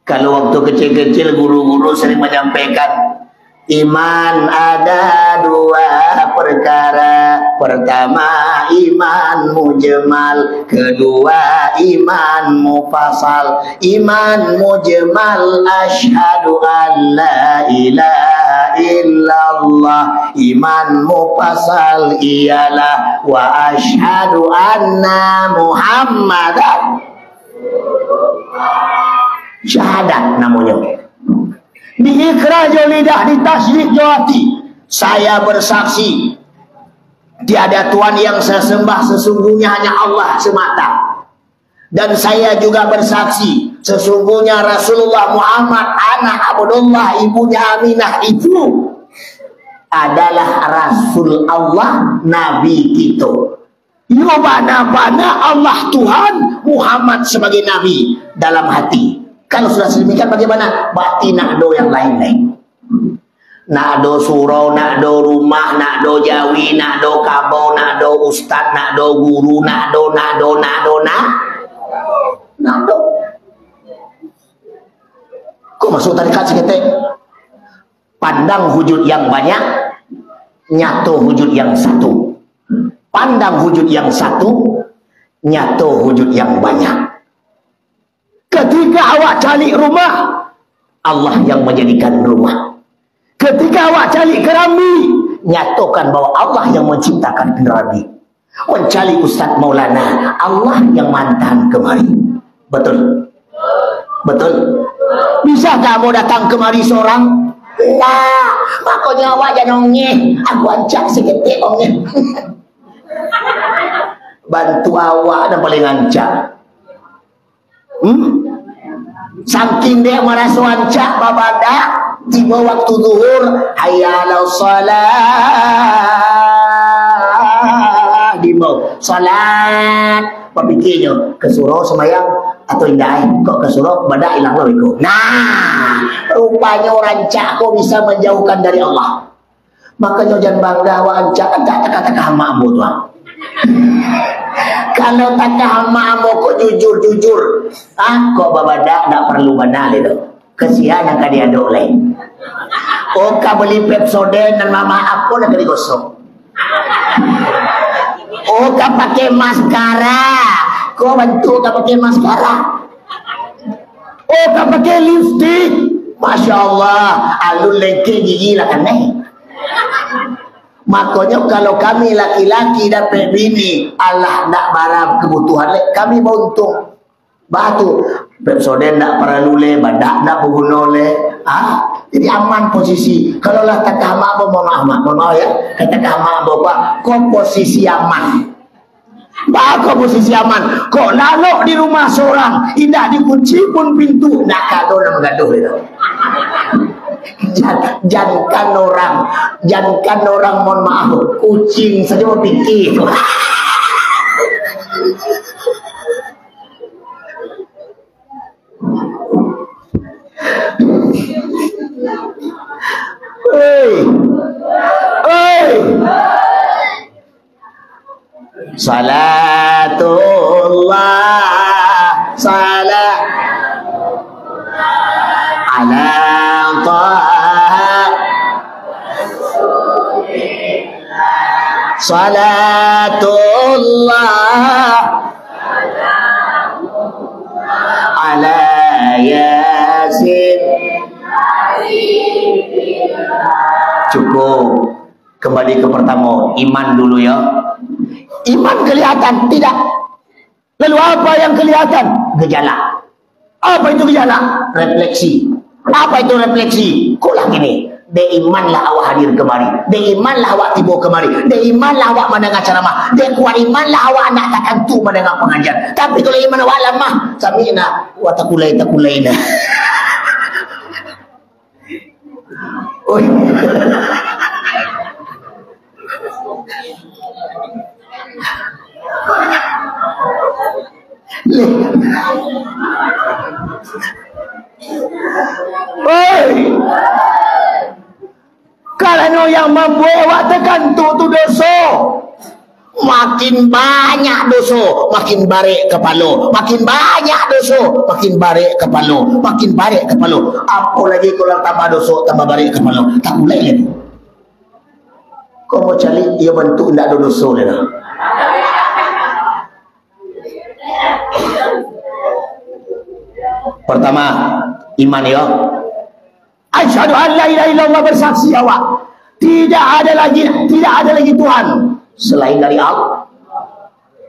Kalau waktu kecil-kecil guru-guru sering menyampaikan, iman ada dua perkara. Pertama iman mujmal, kedua iman mufasal. Iman mujmal asyhadu an la ilaha illallah. Iman mufasal ialah wa asyhadu anna muhammadan. Syahadat namanya. Diikrar jo lidah, ditasydid jo hati. Saya bersaksi tiada Tuhan yang saya sembah sesungguhnya hanya Allah semata. Dan saya juga bersaksi sesungguhnya Rasulullah Muhammad anak Abdullah ibunya Aminah itu adalah Rasul Allah, Nabi kita. Bana-bana Allah Tuhan, Muhammad sebagai Nabi dalam hati. Kalau sudah sedemikian bagaimana? Berarti nak do yang lain-lain. Nak do surau, nak do rumah, nak do jawi, nak do kabau, nak do ustad, nak do guru, nak do. Kok masuk tarikat seketik? Pandang wujud yang banyak, nyatu wujud yang satu. Pandang wujud yang satu, nyatu wujud yang banyak. Ketika awak cari rumah, Allah yang menjadikan rumah. Ketika awak cari keramik, nyatakan bahwa Allah yang menciptakan keramik. Mencari Ustaz Maulana, Allah yang mantan kemari. Betul? Betul? Bisa kamu datang kemari seorang? Nah, makanya awak jangan ongeh. Aku ancak seketik ongeh. Bantu awak dan paling ancak. Saking dia merasa wancak babada, tiba waktu zuhur, hayya 'alas shalah, dimau salat, berpikirnya kesuruh semayang atau indah, kok kesuruh badak hilang lawiku. Nah, rupanya rancak kau bisa menjauhkan dari Allah. Makanya jangan bangga wancak tak kata-kata makmu tuan. Kalau tak hama kok jujur, kok babada tak perlu banal itu. Kesian yang kadi aduk lain. Oh, kau beli Pepsodent dan mama aku nak digosok. Oh, kau pakai maskara, kau bantu kau pakai maskara. Oh, kau pakai lipstick, masya Allah, alun lengke gigi lah kan nih. Makanya kalau kami laki-laki dapat bini, Allah nak barang kebutuhan kami untung. Batu Pepsodent tak perlu le, badak tak berguna le. Jadi aman posisi. Kalau lah tak hama apa mohon maaf ya. Kata hama apa kau posisi aman. Kau posisi aman. Kau lalu di rumah seorang, tidak dikunci pun pintu, nak kado nak gaduh itu. Jangankan orang mohon maaf, kucing saja mau pikir. Salatullah salam ala salatullah ala yasin. Cukup. Kembali ke pertama, iman dulu ya. Iman kelihatan tidak. Lalu apa yang kelihatan? Gejala. Apa itu gejala? Refleksi. Apa itu refleksi? Kok lagi nih? Deimanlah awak hadir kemari, deimanlah awak tiba kemari, deimanlah awak mendengar ceramah, kuat imanlah awak nak takkan tu mendengar pengajian. Tapi kalau iman awak lemah, samina wa takulaina. Kalau yang membawa tekan tu dosa. Makin banyak dosa, makin barik kepala. Makin banyak dosa, makin barik kepala. Makin barik kepala. Apa lagi kalau tambah dosa, tambah barik kepala? Tak boleh lagi. Kau mau cari, ia bentuk tidak ada dosa lagi. Pertama, iman ya. Asyhadu an la ilaha illallah, bersaksi awak tidak ada lagi Tuhan selain dari Allah.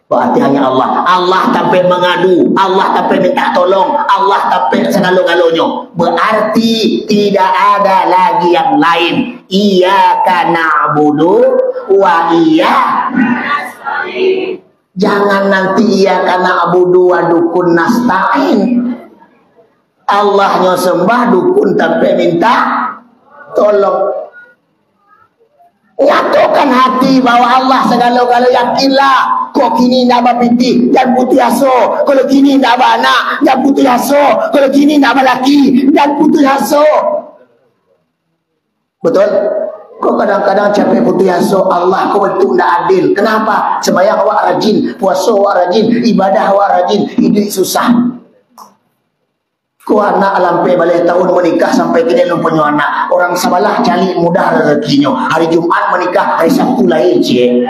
Berarti hanya Allah. Allah tanpa mengadu, Allah tanpa minta tolong, Allah tanpa segala-galanya. Berarti tidak ada lagi yang lain. Iyyaka na'budu wa iyyaka nasta'in. Jangan nanti iyyaka na'budu wa dukun nasta'in. Allahnya sembah, dukun tanpa minta tolong. Nyatukan hati bahwa Allah segala-galanya. Yakinlah. Kok kini nak berpiti dan putih aso. Kalau kini nak beranak dan putih aso. Kalau kini nak berlaki dan putih aso. Betul? Kok kadang-kadang capek putih aso. Allah kau betul tak adil. Kenapa? Sembahyang awak rajin, puasa awak rajin, ibadah awak rajin, hidup susah. Ku anak lampai balik tahun menikah sampai kini lu punya anak. Orang sabalah cari mudah rezekinya. Hari Jumat menikah, hari Sabtu lain cie.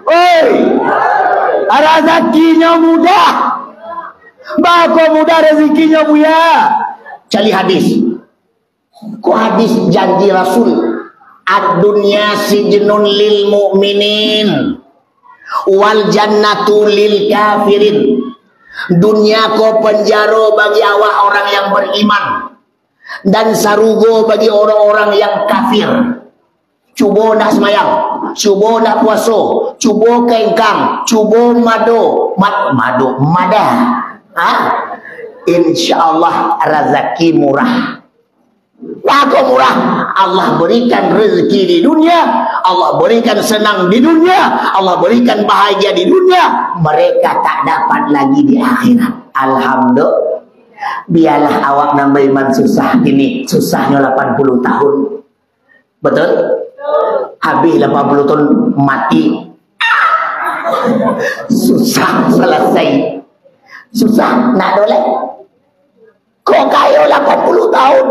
Oi, rezekinya mudah. Bako mudah rezekinya buya. Cari hadis. Ku hadis janji Rasul. Ad-dunya sijnun lil mu'minin wal jannatu lil kafirin. Dunia ko penjara bagi awak orang yang beriman dan sarugo bagi orang-orang yang kafir. Cuba nak semayang, cuba nak puasa, cuba kengkang, cuba madah. InsyaAllah rezeki murah. Aku murah. Allah berikan rezeki di dunia, Allah berikan senang di dunia, Allah berikan bahagia di dunia. Mereka tak dapat lagi di akhirat. Alhamdulillah. Biarlah awak nambah iman susah ini. Susahnya 80 tahun. Betul? Habis 80 tahun mati. Susah selesai. Susah nak dolek. Kok kaya 80 tahun,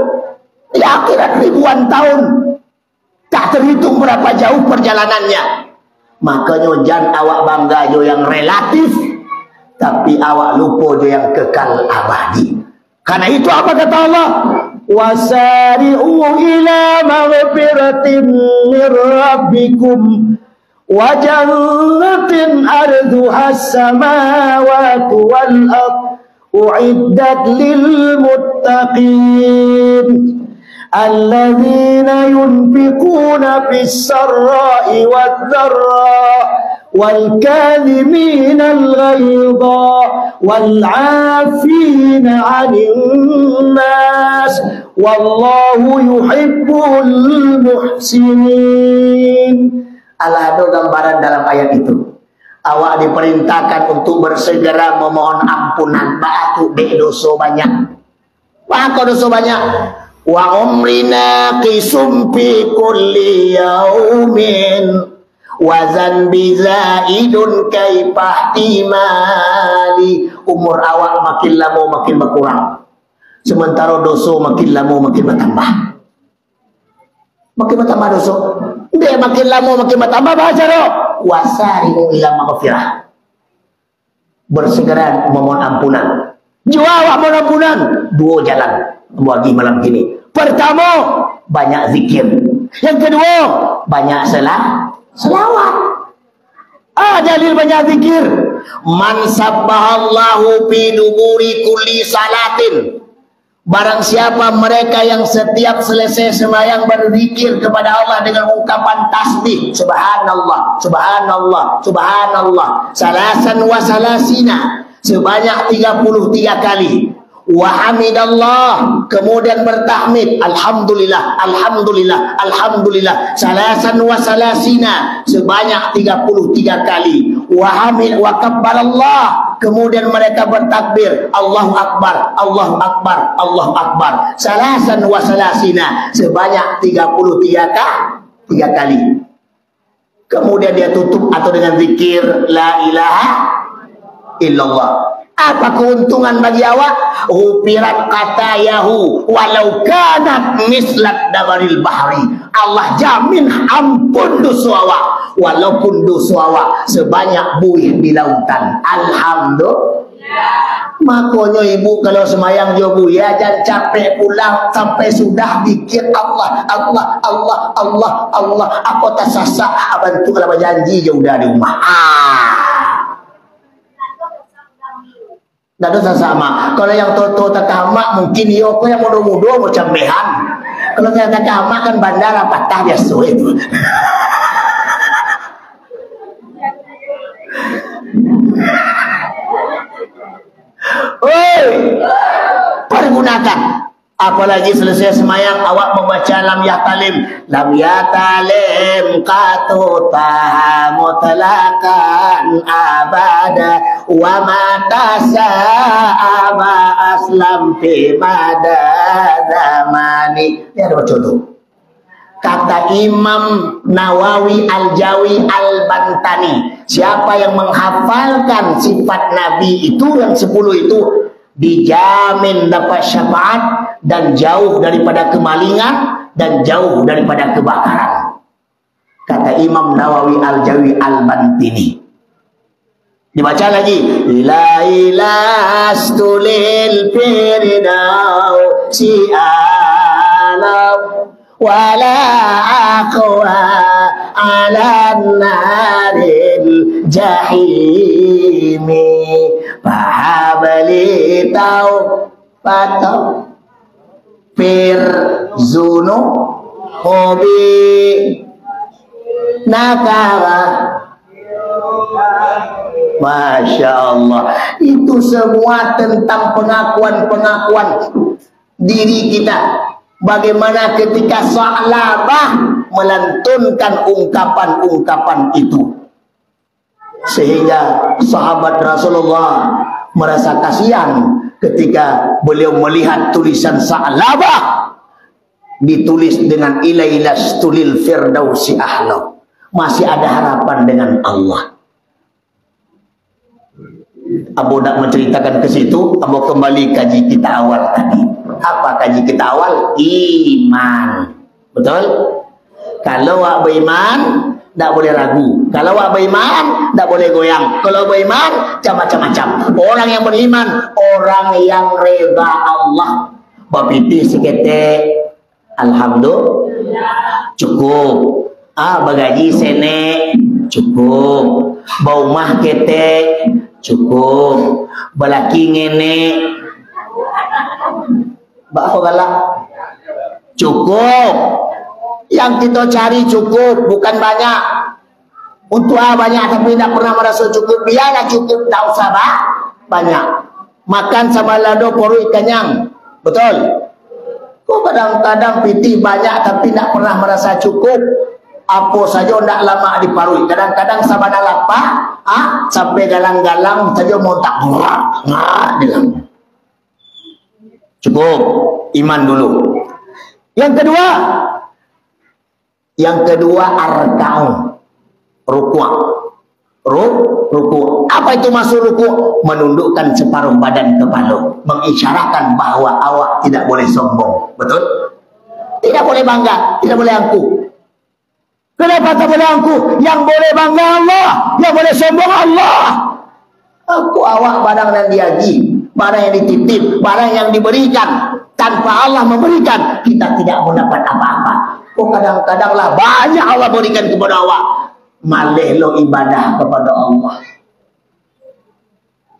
di akhirat ribuan tahun, tak terhitung berapa jauh perjalanannya. Makanya jangan awak bangga jo yang relatif, tapi awak lupa jo yang kekal abadi. Karena itu apa kata Allah? Wasari'u ila maghfiratin min rabbikum wa jannatin arduha as-samawati wal ardh u'iddat lil muttaqin alladzina yunfiquna fis sarra'i wad dharra wal kadhimina al ghaidha wal 'afina 'anil nas wallahu yuhibbul muhsinin. Allah ada gambaran dalam ayat itu. Awak diperintahkan untuk bersegera memohon ampunan. Batu dek dosa banyak. Maka dosa banyak. Wa umrina qisum fi kulli yaumin wa zanbi zaidun kaifah imali. Umur awak makin lama makin berkurang. Sementara dosa makin lama makin bertambah. Makin bertambah dosa. Dia makin lama makin bertambah bahasa roh. Wasari'u ila maghfirah. Bersegera memohon ampunan. Jawab mohon ampunan. Dua jalan bagi malam ini. Pertama, banyak zikir. Yang kedua, banyak selawat. Dalil banyak zikir. Man sabbahallahu fi duburi kulli salatin. Barang siapa mereka yang setiap selesai sembahyang berzikir kepada Allah dengan ungkapan tasbih, subhanallah, subhanallah, subhanallah, salasan wa salasina, sebanyak 33 kali. Wa hamidallah, kemudian bertahmid, alhamdulillah, alhamdulillah, alhamdulillah, salasan wa salasina, sebanyak 33 kali. wa hamid wa kabbarallah, kemudian mereka bertakbir Allahu akbar, Allahu akbar, Allahu akbar, salasan wa salasina, sebanyak 33 kali. Kemudian dia tutup atau dengan zikir la ilaha illallah. Apa keuntungan bagi awak? Hupirat katayahu walau kanat mislat dabaril bahri. Allah jamin ampun dosa awak walaupun dosa awak sebanyak buih di lautan. Alhamdulillah. Makanya ibu kalau semayang jobu ya jangan capek pulang sampai sudah pikir Allah Allah Allah Allah Allah. Apa tak sasak bantu kalau janji je udah di rumah. Dah dosa sama. Kalau yang toto tak tamak mungkin dia kau yang muda-muda mau cambehan. Kalau yang tak tamak kan bandara patah biasa itu. Oi, pergunakan. Apalagi selesai semayang awak membaca lam yatalim qatuta mutlakan abada wa matasa aba aslam fi mada zamani. Ini ada contoh. Kata Imam Nawawi Al-Jawi Al-Bantani, siapa yang menghafalkan sifat Nabi itu yang 10 itu dijamin dapat syafaat dan jauh daripada kemalingan dan jauh daripada kebakaran. Kata Imam Nawawi Al-Jawi Al-Bantini. Dibaca lagi. La ilastulil firdau si alam wala aqwa ala naril jahimi fahabali taubatau firzunu hobi nakara. Masya Allah, itu semua tentang pengakuan-pengakuan diri kita. Bagaimana ketika Sa'labah melantunkan ungkapan-ungkapan itu, sehingga sahabat Rasulullah merasa kasihan ketika beliau melihat tulisan Sa'labah ditulis dengan ilailas tulil firdausi ahlau. Masih ada harapan dengan Allah. Abu nak menceritakan ke situ, Abu kembali kaji kita awal tadi. Apa kaji kita awal? Iman. Betul? Kalau awak beriman, tak boleh ragu. Kalau awak beriman, tak boleh goyang. Kalau beriman, macam-macam. Orang yang beriman, orang yang reda Allah. Bapiti seketek, alhamdulillah, cukup. Bagaji sene, cukup. Baumah ketek, cukup. Balaki ngene, apa galak? Cukup. Yang kita cari cukup, bukan banyak. Untuk banyak tapi tidak pernah merasa cukup. Biarlah cukup, tak usah banyak. Makan sama lado perut kenyang. Betul? Kok kadang-kadang piti banyak tapi tidak pernah merasa cukup. Apa saja tidak lama diparui. Kadang-kadang sabana lapar, sampai galang-galang saja mau tak dilang. Cukup, iman dulu. Yang kedua arka'un, rukuk. Rukuk. Apa itu masuk rukuk? Menundukkan separuh badan kepala, mengisyaratkan bahwa awak tidak boleh sombong. Betul? Tidak boleh bangga, tidak boleh angkuh. Kenapa tak boleh angkuh? Yang boleh bangga Allah, yang boleh sombong Allah. Aku awak barang yang diaji, barang yang dititip, barang yang diberikan. Tanpa Allah memberikan, kita tidak mendapat apa-apa. Kadang-kadanglah banyak Allah berikan kepada awak, malih lo ibadah kepada Allah.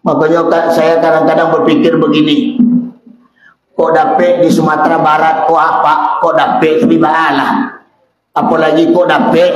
Makanya saya kadang-kadang berpikir begini, kok dapet di Sumatera Barat, kok apa? Kok dapet tapi baalah. Apalagi kok dapet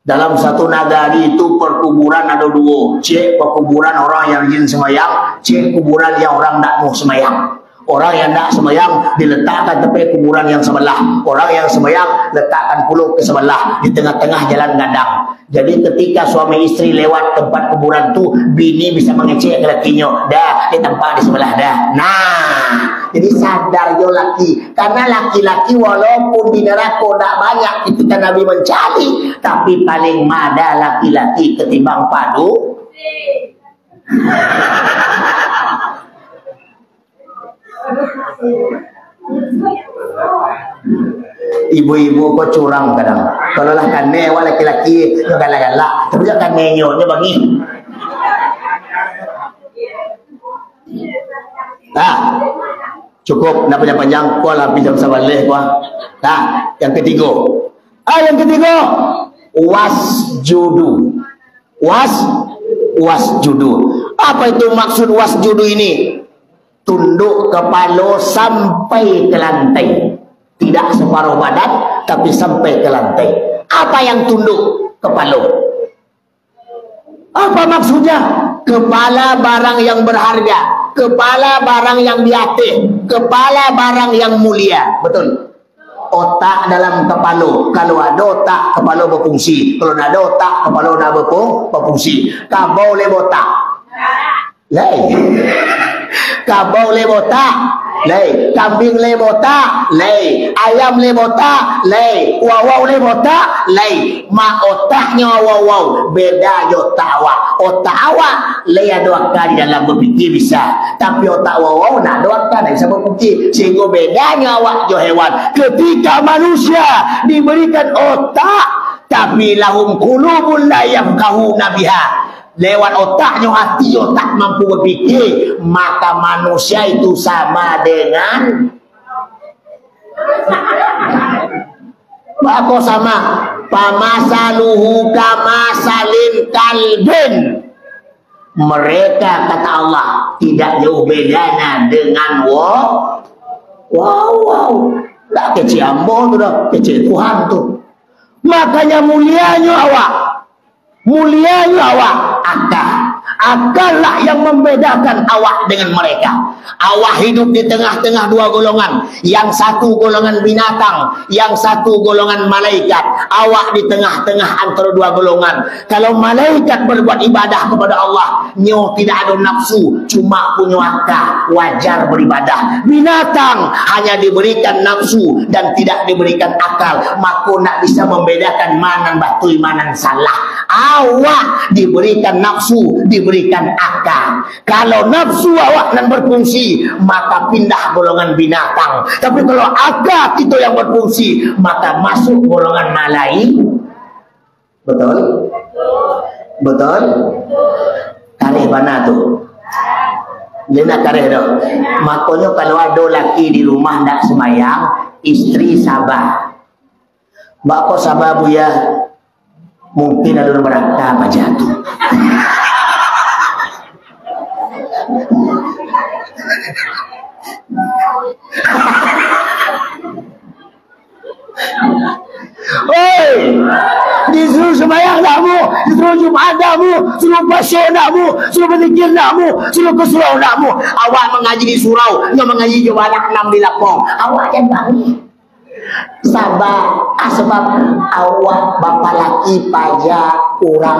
dalam satu nagari itu perkuburan ada dua. Cek perkuburan orang yang izin semayang, cek kuburan yang orang tak mau semayang. Orang yang tak sembahyang diletakkan tepi kuburan yang sebelah. Orang yang sembahyang letakkan puluh ke sebelah di tengah-tengah jalan gadang. Jadi ketika suami istri lewat tempat kuburan tu, bini bisa mengecek ke lakinya, dah di tempat di sebelah dah. Nah, jadi sadar yo laki, karena laki-laki walaupun di neraka tak banyak ketika Nabi mencari, tapi paling mada laki-laki ketimbang padu. Ibu-ibu kok curang kadang. Kalau lah kane wala laki-laki galak-galak, tapi jangan nenyo bagi. Cukup nak panjang-panjang kuah habis jam sabaleh kuah. Yang ketiga. Yang ketiga wasjudu. Wasjudu. Apa itu maksud wasjudu ini? Tunduk kepala sampai ke lantai. Tidak separuh badan, tapi sampai ke lantai. Apa yang tunduk? Kepala. Apa maksudnya? Kepala barang yang berharga, kepala barang yang di atas, kepala barang yang mulia. Betul? Otak dalam kepala. Kalau ada otak, kepala berfungsi. Kalau tidak ada otak, kepala tidak berfungsi. Kabau le botak. Lai. Kabau le botak. Lai. Kambing le botak. Lai. Ayam le botak. Lai. Wawau le botak. Lai. Ma otaknya wawau. Beda jo otak awak. Otak awak le ada akal di dalam berfikir bisa. Tapi otak wawau nak ada akal tak bisa berfikir. Sehingga bedanya awak jo hewan. Ketika manusia diberikan otak, tapi lahum qulubun la yafqahuna biha. Lewat otaknya hati otak mampu berfikir, maka manusia itu sama dengan apa sama? Pamasaluhu kamasalin kalbin. Mereka kata Allah tidak jauh bedanya dengan wow. Tak kecil ambo tu dah, kecil Tuhan tu. Makanya mulianya awak akallah yang membedakan awak dengan mereka. Awak hidup di tengah-tengah dua golongan. Yang satu golongan binatang, yang satu golongan malaikat. Awak di tengah-tengah antara dua golongan. Kalau malaikat berbuat ibadah kepada Allah, nyo tidak ada nafsu, cuma punya akal, wajar beribadah. Binatang hanya diberikan nafsu dan tidak diberikan akal, maka nak bisa membedakan mana betul mana salah. Awak diberikan nafsu, diberikan akal. Kalau nafsu awak nan berfungsi, maka pindah golongan binatang. Tapi kalau akal itu yang berfungsi, maka masuk golongan malaikat. Betul? Betul? Kareh mana tu? Lena kareh dah. Makanya kalau ada laki di rumah tak semayang, istri sabar. Bapa sabar bu ya. Mungkin ada neraka jatuh. Oi, disuruh sembahyang nakmu, disuruh Jumat nakmu, suruh pasir nakmu, suruh berzikir nakmu, suruh ke surau nakmu. Awak mengaji di surau, dia mengaji di anak 6 di lapang. Awak jangan bangkit. Sabar, sebab awak bapa laki pajak kurang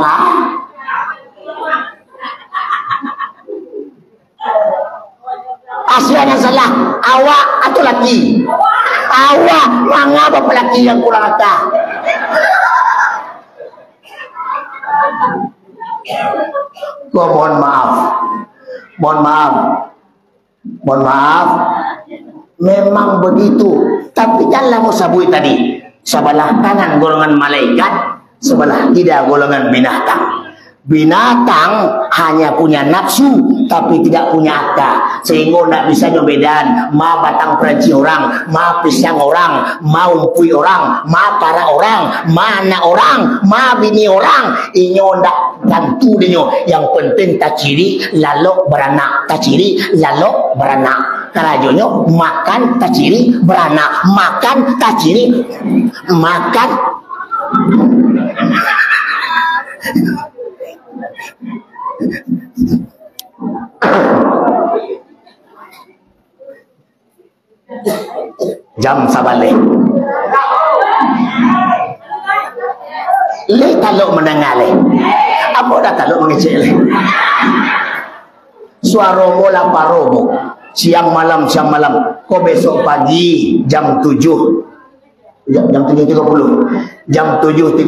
Asian yang salah, awak atau laki? Awak manga bapa laki yang kurang akal. Gua mohon maaf. Memang begitu. Tapi janganlah mau sabui tadi. Sebelah kanan golongan malaikat, sebelah kiri golongan binatang. Binatang hanya punya nafsu, tapi tidak punya akal. Sehingga tidak bisa membedakan ma batang peranci orang, ma pisang orang, ma umpui orang, ma para orang, ma anak orang, ma bini orang. Inyo tidak tentu dinyo. Yang penting tak ciri lalu beranak, tak ciri lalu beranak. Karajonyo makan tak ciri beranak, makan tak ciri makan. Jam sabale. Le taluk mendengar le. Apa dah taluk mengecek le. Suara bola paromo. Siang malam. Kau besok pagi jam 7. Jam 7.30. Jam 7.30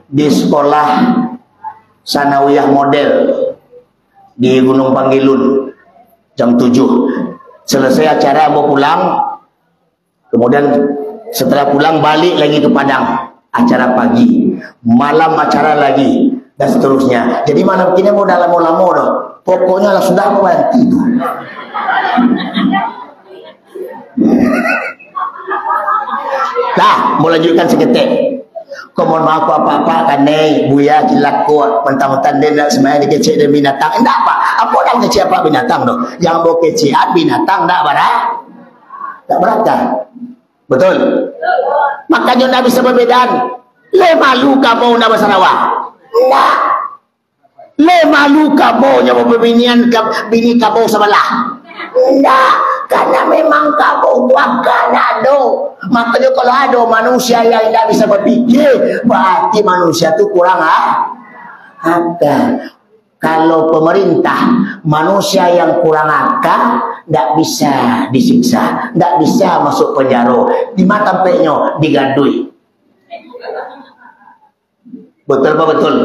di sekolah Sanawiyah Model di Gunung Panggilun. Jam 7. Selesai acara mau pulang. Kemudian setelah pulang balik lagi ke Padang. Acara pagi, malam acara lagi, dan seterusnya. Jadi malam ini mau dalam lama dah. Pokoknya lah sudah mau tidur. Lah, mau lanjutkan seketik. Kau mohon maaf apa-apa kan buya cilak kuat mentang-mentang dia nak semayang dikecek dan binatang. Enggak apa. Apa dah kecek apa binatang tu? Yang mau kecekan binatang tak berat. Tak berat kan? Betul? Makanya nak bisa perbedaan. Le malu kamu nak bersarawak? Enggak. Le malu kamu yang berbinian bini kamu sebelah? Enggak. Karena memang kamu akan ada. Makanya kalau ada manusia yang tidak bisa berpikir, berarti manusia itu kurang akal. Kalau pemerintah, manusia yang kurang akal, tidak bisa disiksa, tidak bisa masuk penjara. Di mata peknya digadui. Betul apa betul?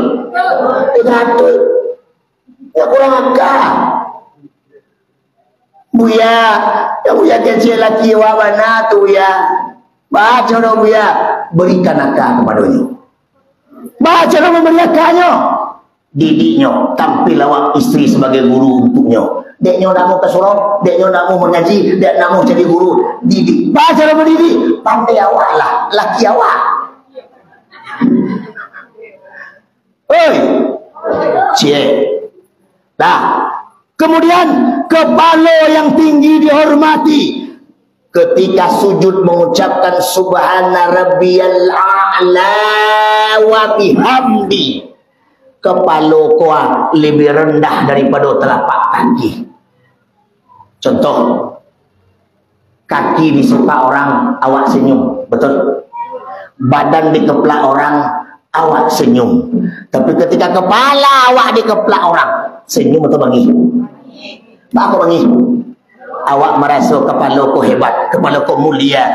Digadui. Ya kurang akal. Buya, yang buya kecil lagi awak mana tu ya? Baca dong buya, berikan akal kepadanya. Baca dong memberi akalnya. Didiknya, tampil awak istri sebagai guru untuknya. Deknya nak mau ke surau, deknya nak mau mengaji, dek nak mau jadi guru. Didik, baca dong mendidik. Pandai awak lah, laki awak. Oi, cie. Nah, kemudian kepala yang tinggi dihormati ketika sujud mengucapkan subhana rabbiyal a'la wa bihamdi. Kepala kau lebih rendah daripada telapak kaki. Contoh, kaki disepak orang, awak senyum, betul? Badan dikeplak orang, awak senyum. Tapi ketika kepala awak dikeplak orang, senyum atau bangi? Apa bangi? Awak merasa kepala kau hebat, kepala kau mulia.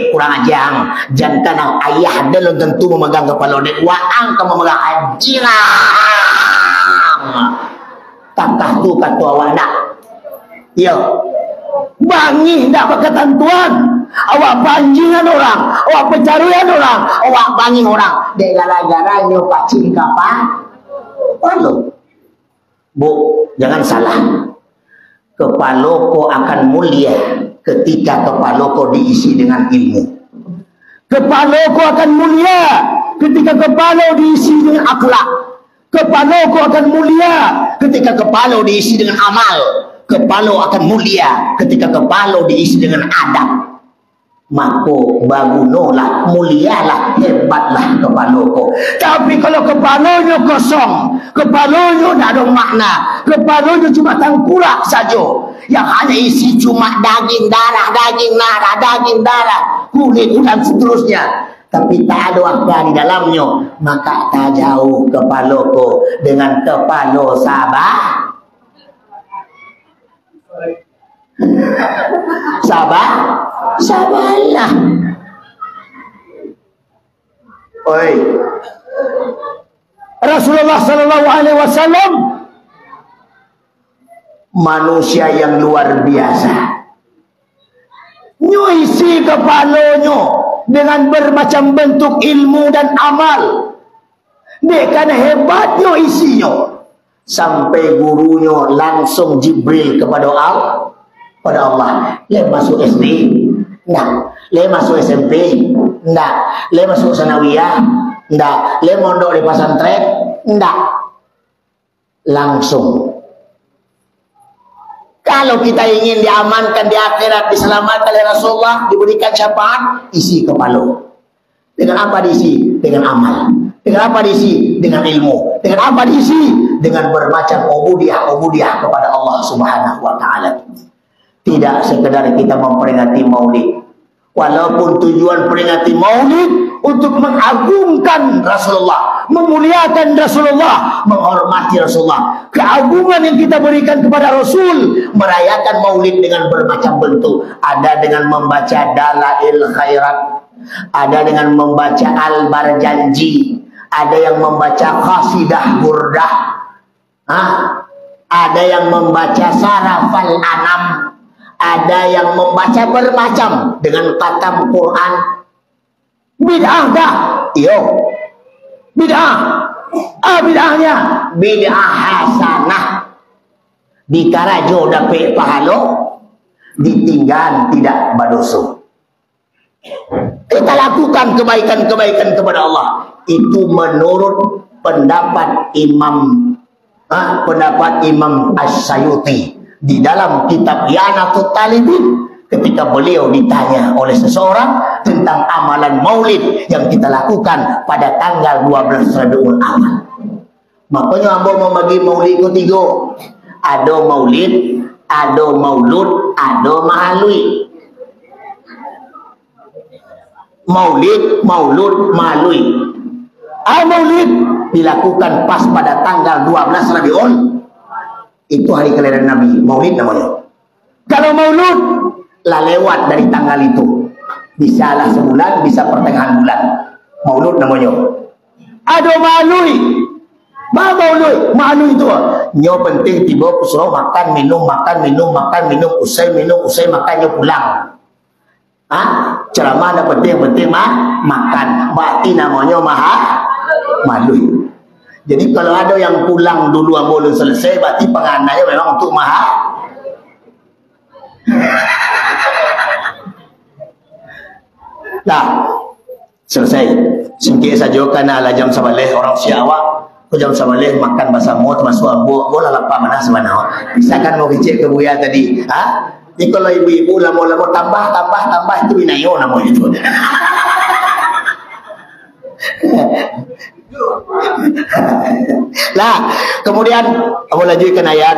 Kurang ajang. Jantan ayah dia tentu memegang kepala dia. Waang kau memegang ajang. Takah tu kata awak nak. Ya. Bangi tak berketentuan. Awak banjingan orang, awak pencarian orang, awak bangi orang. Dia gara-gara nyo pacik kapal. Lalu, Bu, jangan salah. Kepala kau akan mulia ketika kepala kau diisi dengan ilmu. Kepala kau akan mulia ketika kepala diisi dengan akhlak. Kepala kau akan mulia ketika kepala diisi dengan amal. Kepala akan mulia ketika kepala diisi dengan adab. Maka bagunolah, mulialah, hebatlah kepala kau. Tapi kalau kepalanya kosong, kepalanya tak ada makna, kepalanya cuma tengkulak saja, yang hanya isi cuma daging darah, kulit dan seterusnya, tapi tak ada apa di dalamnya, maka tak jauh kepala kau dengan kepala sabar. Sabarlah. Oi. Rasulullah sallallahu alaihi wasallam manusia yang luar biasa. Nyuisi kepalanya dengan bermacam bentuk ilmu dan amal. Dia kan hebatnya isinya. Sampai gurunya langsung Jibril kepada Allah. Le masuk SD? Enggak. Le masuk SMP? Enggak. Le masuk sanawiyah? Enggak. Le mondok di pesantren? Enggak. Langsung. Kalau kita ingin diamankan di akhirat, diselamatkan oleh Rasulullah, diberikan syafaat, isi kepala. Dengan apa diisi? Dengan amal. Dengan apa diisi? Dengan ilmu. Dengan apa diisi? Dengan bermacam ubudiyah kepada Allah Subhanahu wa taala. Tidak sekedar kita memperingati maulid. Walaupun tujuan peringati maulid untuk mengagungkan Rasulullah, memuliakan Rasulullah, menghormati Rasulullah. Keagungan yang kita berikan kepada Rasul, merayakan maulid dengan bermacam bentuk. Ada dengan membaca Dalail Khairat, ada dengan membaca Al-Barjanji, ada yang membaca Qasidah Burdah, ada yang membaca Sarafal Anam, ada yang membaca bermacam dengan khatam Quran. Bid'ah dah, iyo bid'ah. Bid'ahnya bid'ah hasanah, dikarajo dapat pahala, ditinggal tidak berdosa. Kita lakukan kebaikan-kebaikan kepada Allah. Itu menurut pendapat Imam As-Sayuti di dalam kitab Yanatul Talibin, ketika beliau ditanya oleh seseorang tentang amalan maulid yang kita lakukan pada tanggal 12 Rabiul Awal. Makanya ambo mau bagi maulid ku tiga. Ada maulid, ada maulud, ada mahalui. Maulid, maulud, mahalui. Maulid dilakukan pas pada tanggal 12 Rabiul, itu hari kelahiran Nabi, maulid namanya. Kalau maulud lah lewat dari tanggal itu, bisa lah sebulan, bisa pertengahan bulan, maulud namanya. Ada mahalui. Mahalui itu nyo penting tiba suruh makan minum, usai makan nyo pulang. Ceramah ada penting makan, berarti namanya mahalui. Jadi kalau ada yang pulang dulu belum selesai, berarti pengananya memang untuk Lah, selesai. Singkir saja karena jam sabaleh orang Siawak. Jam sabaleh makan bahasa mot masuk ambo, bola lapar mana sebenarnya. Misalkan mau kecil ke buaya tadi, Jadi kalau ibu-ibu lama-lama tambah itu binayo namanya itu. Lah, kemudian kamu lanjutkan ayat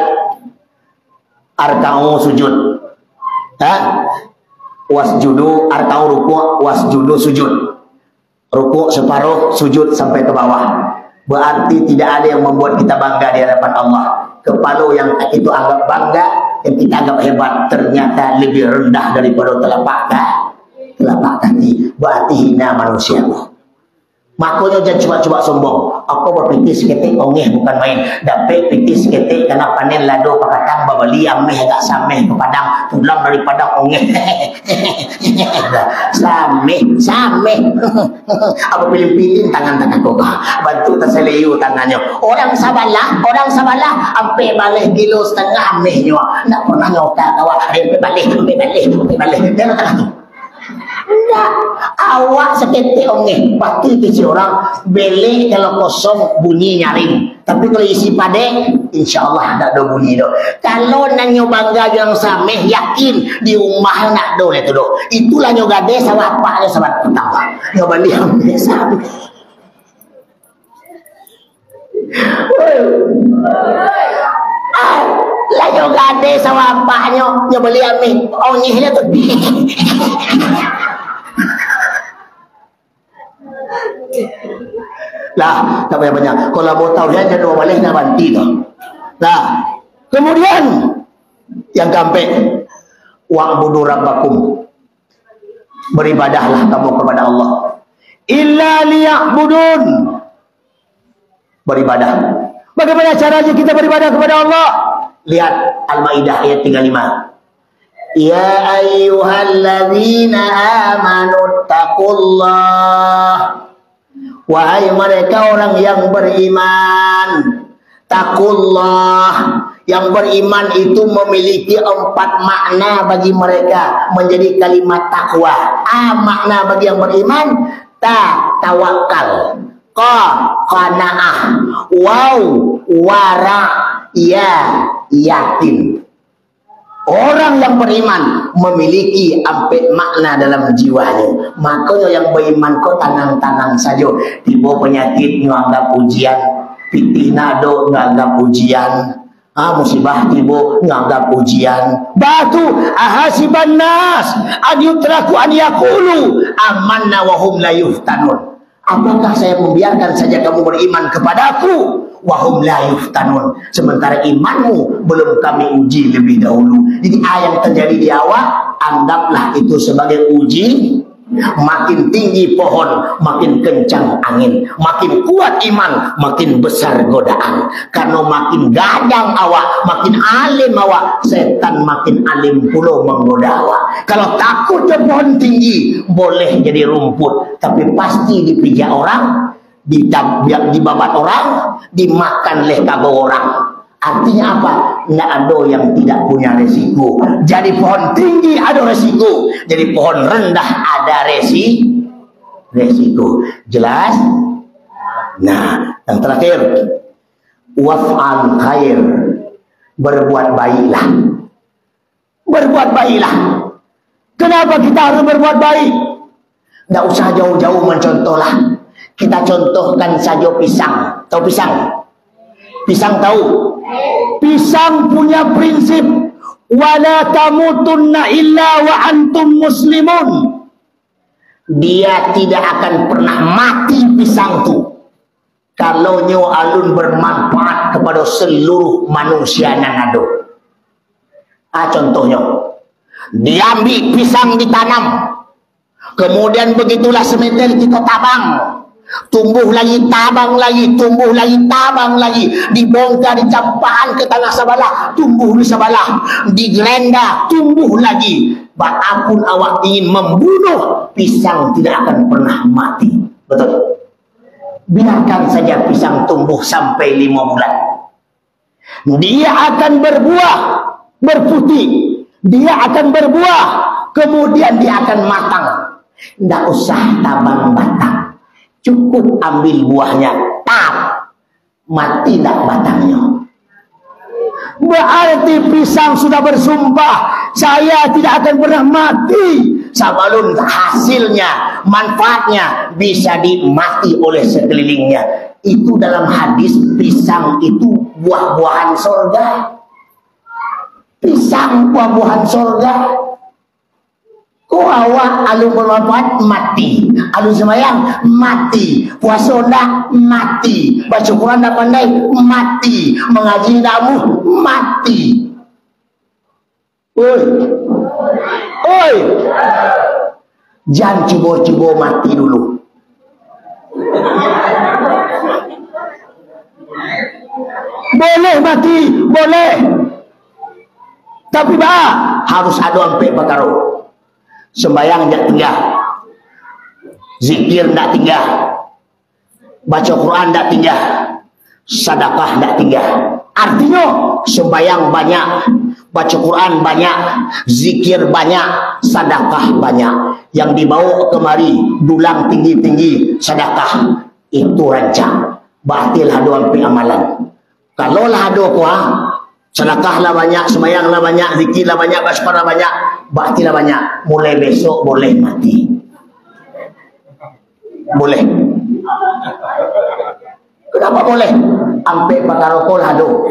arka'u sujud. Wasjudu, arka'u ruku', wasjudu sujud. Ruku' separuh, sujud sampai ke bawah. Berarti tidak ada yang membuat kita bangga di hadapan Allah. Kepala yang itu anggap bangga, yang kita anggap hebat, ternyata lebih rendah daripada telapak kaki. Berarti hina manusia. Makanya jangan coba-coba sombong. Aku berpitis ketik ongeh bukan main. Dapat pitis ketik karena panen lado pakatang babali ameh agak sameh ke padang, pulang dari padang ongeh. sameh. Apa pilih-pilih tangan kau. Bantu terseleyu tangannya. Orang sabalah sampai balik kilo setengah amehnya. Nak pernah nyokak awak balik. Dia tangan tu. Enggak, awak seketik ongeh, pasti kisi orang beli kalau kosong bunyi nyaring. Tapi kalau isi pade, insya Allah tak ada bunyi do. Kalau nanyo bangga yang sameh, yakin di rumah nak do itu do. Itulah nyo gade sama apa sahabat pertama. Nyo beli ambil sameh. Lah nyo gade sama apa nyo beli ambil ongehnya tu. Lah, tak banyak. Kalau mau tahu dia dua balik nak banti tu. Nah, kemudian yang keempat, wa'budu rabbakum. Beribadahlah kamu kepada Allah. Illa liya'budun. Beribadah. Bagaimana caranya kita beribadah kepada Allah? Lihat Al-Maidah ayat 35. Ya ayyuhalladzina amanu taqullah. Wahai mereka orang yang beriman, taqullah. Yang beriman itu memiliki 4 makna bagi mereka menjadi kalimat takwa. Makna bagi yang beriman, tawakal, qanaah, wara, yakin. Orang yang beriman memiliki 4 makna dalam jiwanya. Makanya yang beriman kau tanang-tanang saja. Tiba penyakit nganggap ujian, pitih nado nganggap ujian, Musibah tiba nganggap ujian. Batu ahasiban nas an yutraku an yaqulu amanna wa hum la yuftanun. Apakah saya membiarkan saja kamu beriman kepadaku wa hum la yuftanun, sementara imanmu belum kami uji lebih dahulu. Jadi apa yang terjadi di awal anggaplah itu sebagai uji. Makin tinggi pohon, makin kencang angin. Makin kuat iman, makin besar godaan. Karena makin gadang awak, makin alim awak, setan makin alim pula menggoda awak. Kalau takut je pohon tinggi, boleh jadi rumput, tapi pasti dipijak orang, dibabat orang, dimakan oleh kabau orang. Artinya apa? Tidak ada yang tidak punya resiko. Jadi pohon tinggi ada resiko, jadi pohon rendah ada resiko. Jelas? Nah, yang terakhir, waf'al khair, berbuat baiklah. Berbuat baiklah. Kenapa kita harus berbuat baik? Tidak usah jauh-jauh mencontohlah. Kita contohkan saja pisang. Tahu pisang? Pisang tahu? Pisang punya prinsip wala tamutunna illa wa antum muslimun. Dia tidak akan pernah mati pisang tu kalau nyo alun bermanfaat kepada seluruh manusia yang ada. Contohnya, diambil pisang ditanam, kemudian begitulah semeter kita tabang. Tumbuh lagi, tabang lagi, tumbuh lagi, tabang lagi, dibongkar, dicampakkan ke tanah sebelah, tumbuh di sebelah, digelenda, tumbuh lagi. Apapun awak ingin membunuh, pisang tidak akan pernah mati. Betul? Biarkan saja pisang tumbuh sampai 5 bulan. Dia akan berbuah, berputih. Dia akan berbuah, kemudian dia akan matang. Tidak usah tabang batang. Cukup ambil buahnya, mati tak batangnya. Berarti pisang sudah bersumpah, saya tidak akan pernah mati sebelum hasilnya, manfaatnya bisa dimati oleh sekelilingnya. Itu dalam hadis, pisang itu buah-buahan surga. Pisang buah-buahan surga. Kau awak alun bermanfaat mati, alun sembahyang mati, puasa ndak mati, baca Quran ndak pandai mati, mengaji ndamu mati. Oi, jangan cuba-cuba mati dulu. Boleh mati, boleh, tapi harus ada sampai perkara. Sembayang tidak tinggal, zikir tidak tinggal, baca Quran tidak tinggal, sedekah tidak tinggal. Artinya sembayang banyak, baca Quran banyak, zikir banyak, sedekah banyak. Yang dibawa kemari dulang tinggi-tinggi sedekah, itu rancang. Batil hadu ampi amalan. Kalau lah hadu kuah, sedekahlah banyak, sembahyanglah banyak, zikirlah banyak, basmalah banyak, baktilah banyak, mulai besok boleh mati. Boleh. Kenapa boleh? Ampe pakarokol hado.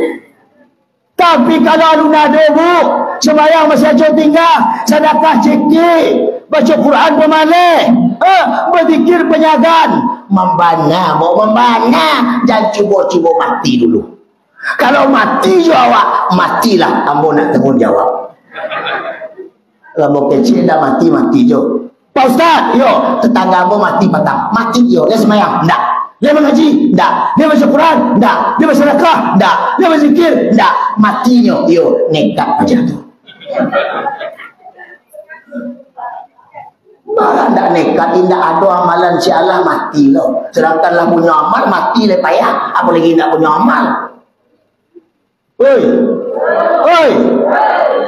Tapi kalau alun hado bu, sembahyang masih aja tinggal, sedekah cekik, baca Quran pemalih, berzikir penyagaan, membana, mau membana, jangan cuba-cuba mati dulu. Kalau mati jawab, matilah, ambo nak tanggung jawab. Kalau kecil dah mati jo. Pak Ustaz, yo, tetangga ambo mati patang, mati yo, dia semayang, enggak. Dia mengaji, enggak. Dia baca Quran, enggak. Dia baca sedekah, enggak. Dia berzikir, enggak. Matinya, yo, nekat aja tu. Malah enggak nekat, tidak ada amalan si Allah mati loh. Sedangkan lah punya amal mati le payah, apalagi enggak punya amal. Oi,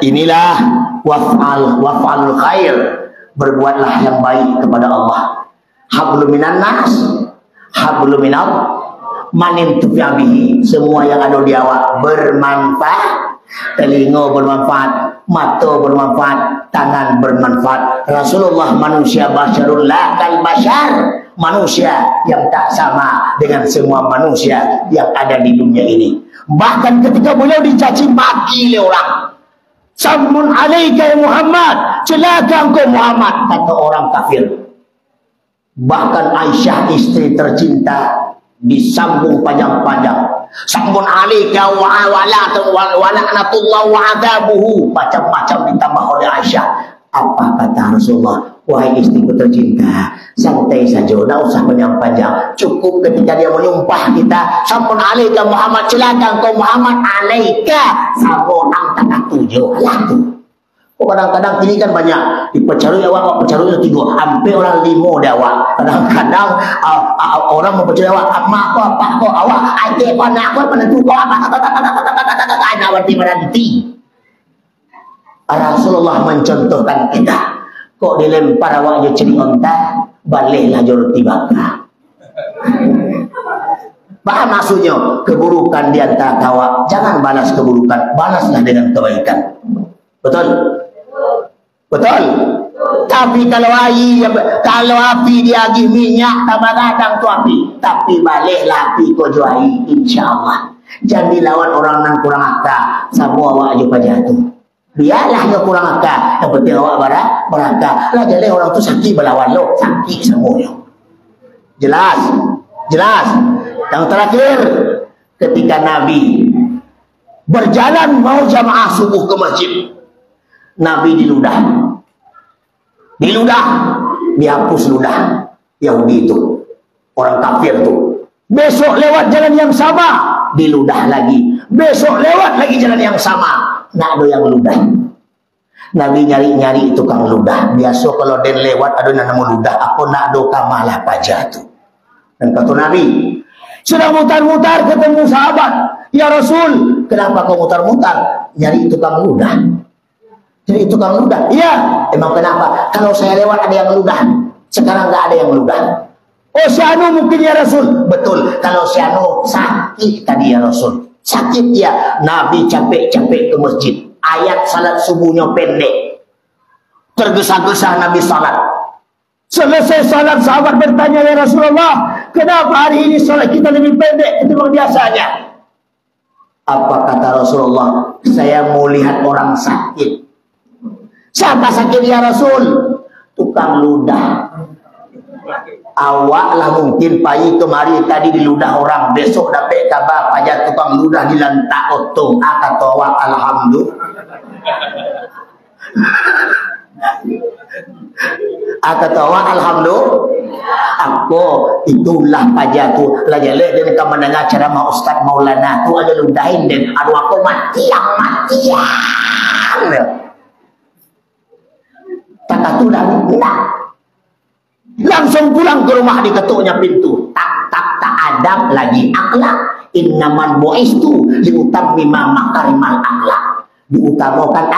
inilah waf'al khair, berbuatlah yang baik kepada Allah. Hablum minan nas, hablum minal manin tufiabihi, semua yang ada di awak bermanfaat. Telinga bermanfaat, mata bermanfaat, tangan bermanfaat. Rasulullah manusia basyarul la kal basyar, manusia yang tak sama dengan semua manusia yang ada di dunia ini. Bahkan ketika beliau dicaci maki oleh orang, samun alaika ya Muhammad, celaka engkau Muhammad, kata orang kafir. Bahkan Aisyah istri tercinta disambung panjang-panjang, samun alaika wa la'natullah wa adabuhu, macam-macam ditambah oleh Aisyah. Apa kata Rasulullah? Wahai istriku tercinta, santai saja, tidak usah panjang-panjang. Cukup ketika dia menyumpah kita, sampun alaika Muhammad, celaka engkau Muhammad, alaika sampun ang tak tujuh. Laku. Kadang-kadang ini kan banyak dipercarui awak, percarui tiga, hampir orang limo dia awak. Kadang-kadang orang mempercarui awak, mak aku, apa aku, awak, adik aku, anak aku, penentu kau apa, anak berarti menanti. Rasulullah mencontohkan kita, kok dilempar awak je ceri onta, baliklah jor tibaka. Paham maksudnya? Keburukan di antara kawan, jangan balas keburukan, balaslah dengan kebaikan. Betul? Betul? Tapi kalau api dia agi minyak, tambah kadang tu api, tapi baliklah api kau juai, insyaAllah. Jangan dilawan orang yang kurang akal, semua awak je pajatuh. Biarlah dia kurang akal, yang penting awak berakal. Lah jadi orang tu sakit berlawan lo, sakit semuanya. Jelas? Jelas? Yang terakhir, ketika Nabi berjalan mau jamaah subuh ke masjid, Nabi diludah, dihapus ludah Yahudi itu, orang kafir itu. Besok lewat jalan yang sama, diludah lagi. Besok lewat lagi jalan yang sama, nak ada yang ludah. Nabi nyari-nyari tukang ludah. Biasa kalau den lewat ada yang nama ludah, aku nak do kamalah pajak tu. Dan kata Nabi, sedang mutar-mutar ketemu sahabat, ya Rasul, kenapa kau mutar-mutar nyari tukang ludah? Jadi tukang ludah? Iya. Emang kenapa? Kalau saya lewat ada yang ludah, sekarang nggak ada yang ludah. Oh si anu mungkin ya Rasul. Betul. Kalau si anu sakit tadi ya Rasul. Sakit ya. Nabi capek-capek ke masjid. Ayat salat subuhnya pendek. Tergesa-gesa Nabi salat. Selesai salat, sahabat bertanya, ya Rasulullah, kenapa hari ini salat kita lebih pendek ketimbang biasanya? Apa kata Rasulullah? Saya mau lihat orang sakit. Siapa sakit ya Rasul? Tukang ludah. Awaklah mungkin pagi kemari tadi diludah orang, besok dapat kabar pajak tukang ludah dilantak otong. Kata awak alhamdulillah. Kata awak alhamdulillah. Aku itulah pajak tu. Lagi leh dan kamu mendengar ceramah Ustaz Maulana tu ada ludahin dan aduh aku matian. Tak tu dah nak. Langsung pulang ke rumah, diketuknya pintu. Tak adab lagi akhlak. Innaman bu'istu liutammima makarimal akhlak. Diutamakan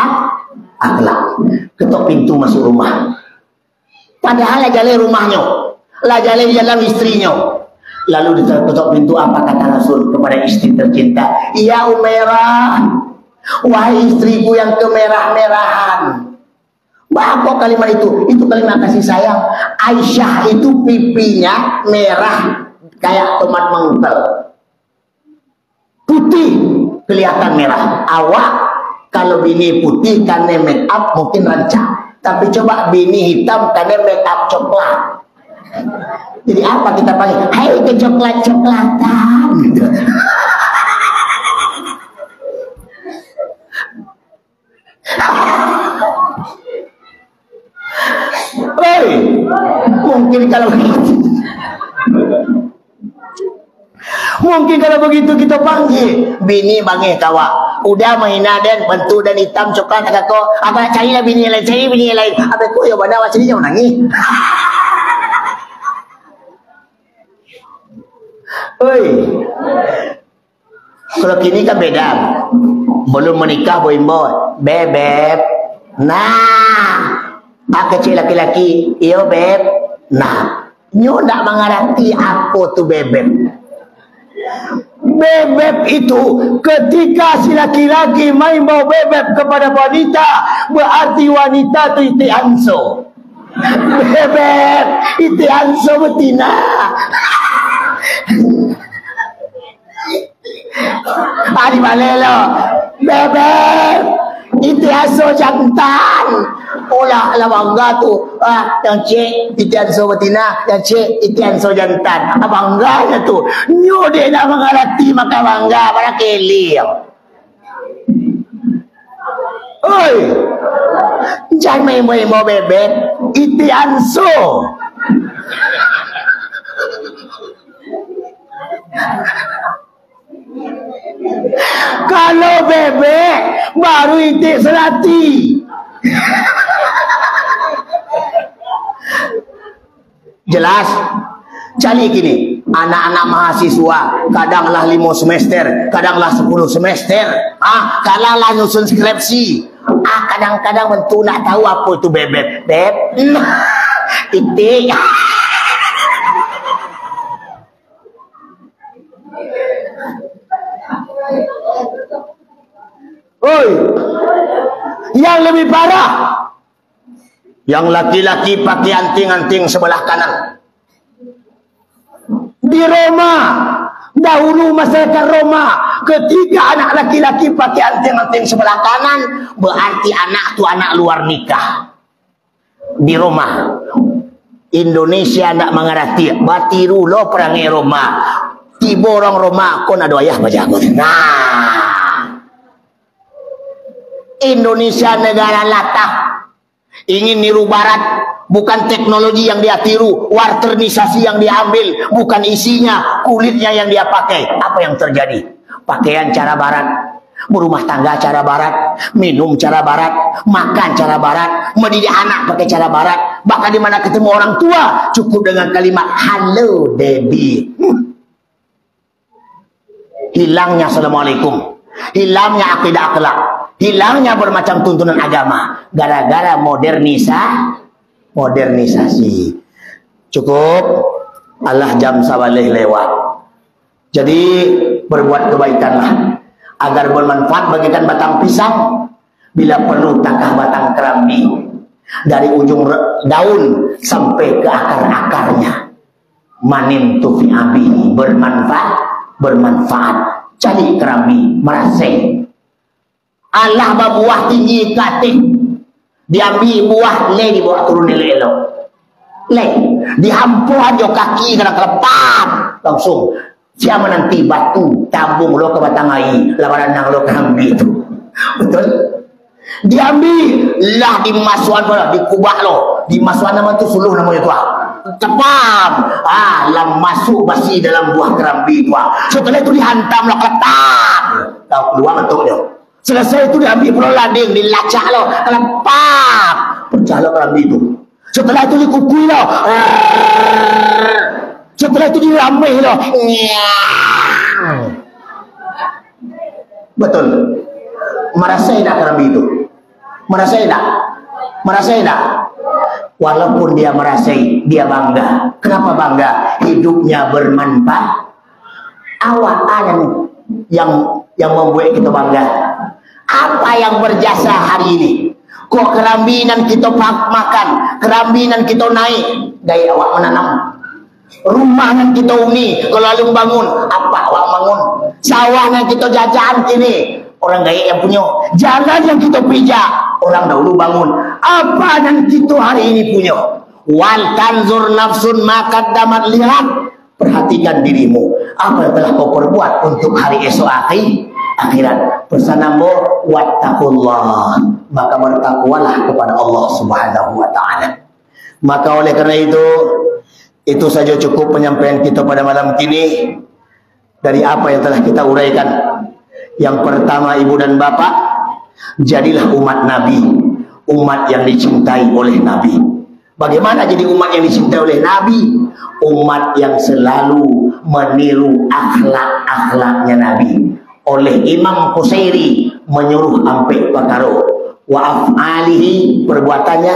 akhlak. Ketuk pintu masuk rumah. Padahal lah jalan rumahnya, lah jalan jalan istrinya. Lalu diketuk pintu, apa kata Rasul kepada istri tercinta? Ya Umairah, wahai istriku yang kemerah-merahan. Apa kalimat itu kalimat kasih sayang. Aisyah itu pipinya merah kayak tomat mengkel, putih kelihatan merah. Awak kalau bini putih karena make up mungkin rancang, tapi coba bini hitam karena make up coklat. Jadi apa kita panggil? Hai kecoklat-coklatan gitu. Mungkin kalau begitu kita panggil bini bangih kawa, udah mahina dan bentu dan hitam coklat kata kau, apa carilah bini yang lain, cari bini yang lain. Apa kau ya pada awak cari jangan nangis. Oi, kalau kini kan beda, belum menikah boy bebek. Nah, kecil laki-laki, iyo beb. Nah, nyo tak mengerti apa tu bebek. Bebek itu ketika si laki-laki main bawa bebek kepada wanita, berarti wanita tu iti anso. Bebek iti anso betina. Di balelo. Bebek. Itu aso jantan. Olah ala bangga tu. Yang cek itian so betina, yang cek itian so jantan. Bangganya tu. Nyo dia nak mengalati maka bangga pada keli. Oi. Jangan main-main mau bebek. Itian so. Kalau bebek baru itik selati. Jelas? Cari gini, anak-anak mahasiswa kadanglah 5 semester, kadanglah 10 semester, kadanglah nyusun skripsi, kadang-kadang mentu nak tahu apa itu bebek. Beb, itik. Oi, yang lebih parah, yang laki-laki pakai anting-anting sebelah kanan. Di Roma, dahulu masyarakat Roma, ketika anak laki-laki pakai anting-anting sebelah kanan, berarti anak tu anak luar nikah. Di Roma, Indonesia nak mengerti, batiru lo perangai Roma, tiba orang Roma, kon ada ayah bajagot. Nah, Indonesia negara latah, ingin niru barat, bukan teknologi yang dia tiru, warternisasi yang diambil, bukan isinya, kulitnya yang dia pakai. Apa yang terjadi? Pakaian cara barat, berumah tangga cara barat, minum cara barat, makan cara barat, mendidik anak pakai cara barat. Bahkan di mana ketemu orang tua cukup dengan kalimat "Halo baby". Hilangnya assalamualaikum, hilangnya akidah akhlak, hilangnya bermacam tuntunan agama gara-gara modernisasi. Cukup, Allah jam sabalih lewat. Jadi berbuat kebaikanlah agar bermanfaat bagikan batang pisang, bila perlu takah batang kerambi dari ujung daun sampai ke akar-akarnya. Manin tufi abi, bermanfaat. Cari kerambi merasai. Allah berbuah tinggi katik, diambil buah le dibawa turun elok le dihampuan jo kaki kena kelepat langsung. Siapa nanti batu tabung lo ke batang air lawaran nang lo kerambi itu. Betul? Diambil lah dimasukan lo, dikubah lo, dimasukan nama tu suluh namanya tu. Cepam, lam masuk basi dalam buah kerambi tu. Setelah itu dihantam lo ketat. Tahu keluar betul dia. Selesai itu diambil pulau lading, dilacak lo, kelepap, pecah lo kerambi itu. Setelah itu dikukui lo, setelah itu diramai lo. Betul. Merasai tak kerambi itu? Merasai tak? Merasai tak? Walaupun dia merasai, dia bangga. Kenapa bangga? Hidupnya bermanfaat. Awak ada yang membuat kita bangga. Apa yang berjasa hari ini? Kok kerambinan kita makan, kerambinan kita naik, gaya awak menanam. Rumah yang kita uni, kalau lalu bangun, apa awak bangun? Sawah yang kita jajan kini, orang gaya yang punya. Jalan yang kita pijak, orang dahulu bangun. Apa yang kita hari ini punya? Wal tanzur nafsun maka damat lihat. Perhatikan dirimu, apa yang telah kau perbuat untuk hari esok akhirat. Pesanmu wattaqullah, maka bertakwalah kepada Allah Subhanahu wa taala. Maka oleh karena itu saja cukup penyampaian kita pada malam ini dari apa yang telah kita uraikan. Yang pertama, ibu dan bapak, jadilah umat Nabi, umat yang dicintai oleh Nabi. Bagaimana jadi umat yang dicintai oleh Nabi? Umat yang selalu meniru akhlak-akhlaknya Nabi. Oleh Imam Qusairi menyuruh sampai pakaro, wa af'alihi perbuatannya,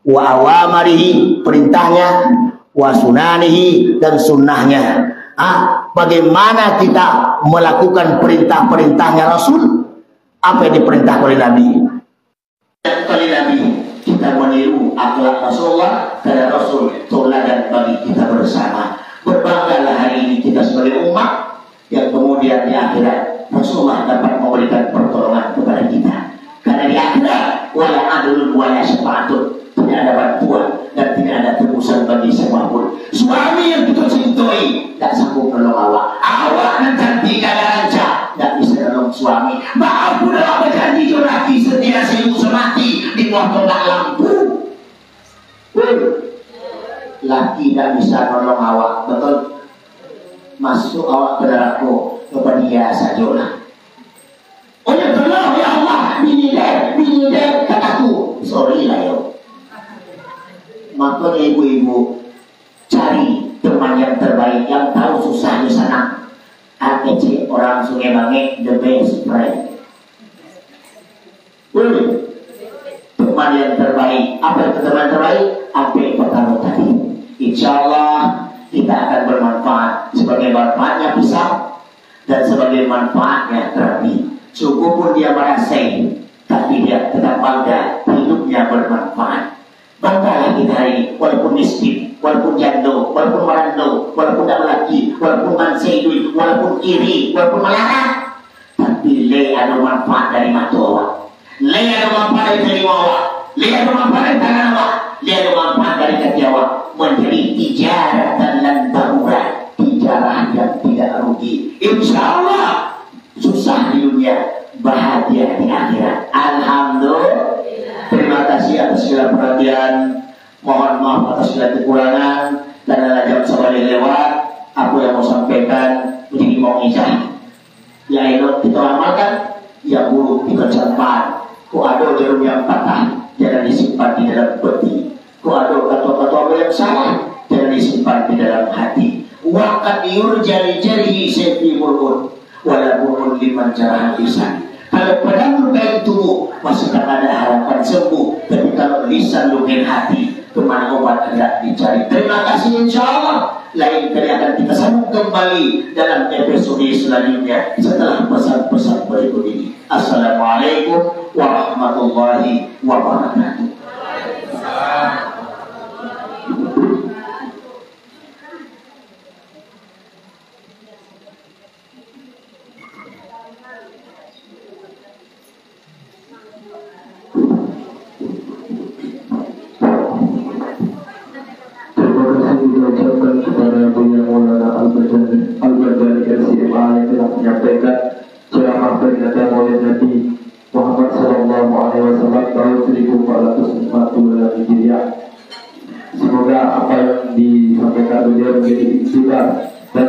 wa awamarihi perintahnya, wa sunanihi dan sunnahnya. Bagaimana kita melakukan perintah-perintahnya Rasul? Apa yang diperintahkan oleh Nabi? Kita meniru akhlak Rasulullah, karena Rasul teladan bagi kita bersama. Berbanggalah hari ini kita sebagai umat yang kemudian akhirat Rasulullah dapat memberikan pertolongan kepada kita. Karena di akhirat wala adulun wala syafaatun, tidak ada bantuan dan tidak ada tebusan bagi siapapun. Suami yang kita cintai tak sanggup menolong awak, awak dan cantik gala lancar tak bisa menolong suami. Maaf pun awak berjanji laki setia seribu semati di bawah tolak lampu. Laki tak bisa menolong awak, betul? Masuk awak ke neraka kepada dia sajalah. Oh ya tolong ya Allah, bini dek kataku, sorry lah yo. Maka ibu-ibu cari teman yang terbaik, yang tahu susah di sana. AKC orang Sungai Bangeng, the best friend. Teman yang terbaik. Apa itu teman terbaik? Apa yang pertama tadi? Insya Allah kita akan bermanfaat sebagai manfaatnya pisang dan sebagai manfaatnya terapi. Cukup pun dia merasai, tapi dia tetap bangga hidupnya bermanfaat. Banggalah kita hari ini, walaupun miskin, walaupun janda, walaupun merando, walaupun tak lelaki, walaupun mansai duit, walaupun iri, walaupun melarat, tapi le ada manfaat dari mata awak, le ada manfaat dari telinga awak, le ada manfaat dari tangan awak, le ada manfaat dari kaki awak, menjadi tijarah dan lantaran, tijarah yang tidak rugi. Insya Allah susah di dunia, bahagia di akhirat. Alhamdulillah. Terima kasih atas segala perhatian. Mohon maaf atas segala kekurangan. Dan jam sabari lewat. Aku yang mau sampaikan menjadi mau'izah. Ya elok kita amalkan, ya buruk kita campan. Ku ada jarum yang patah, jangan disimpan di dalam peti. Ku ada kata-kata yang salah, jangan disimpan di dalam hati. Wakat yurjali jarihi sefi mulun, walaupun liman jarah lisan. Kalau pedang lukai tubuh masih tak ada harapan sembuh, tapi kalau lisan lukai hati, kemana obat hendak dicari. Terima kasih, insya Allah lain kali akan kita sambung kembali dalam episode selanjutnya setelah pesan-pesan berikut ini. Assalamualaikum warahmatullahi wabarakatuh. Diucapkan kepada Buya Maulana Al-Bajali LCMA yang telah menyampaikan ceramah peringatan Maulid Nabi Muhammad Sallallahu Alaihi Wasallam tahun 1440 Hijriah. Semoga apa yang disampaikan beliau menjadi inspirasi dan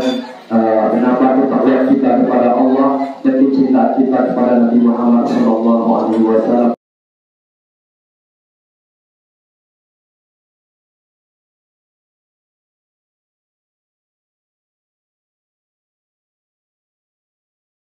menambah ketakwaan kita kepada Allah dan cinta kita kepada Nabi Muhammad Sallallahu Alaihi Wasallam.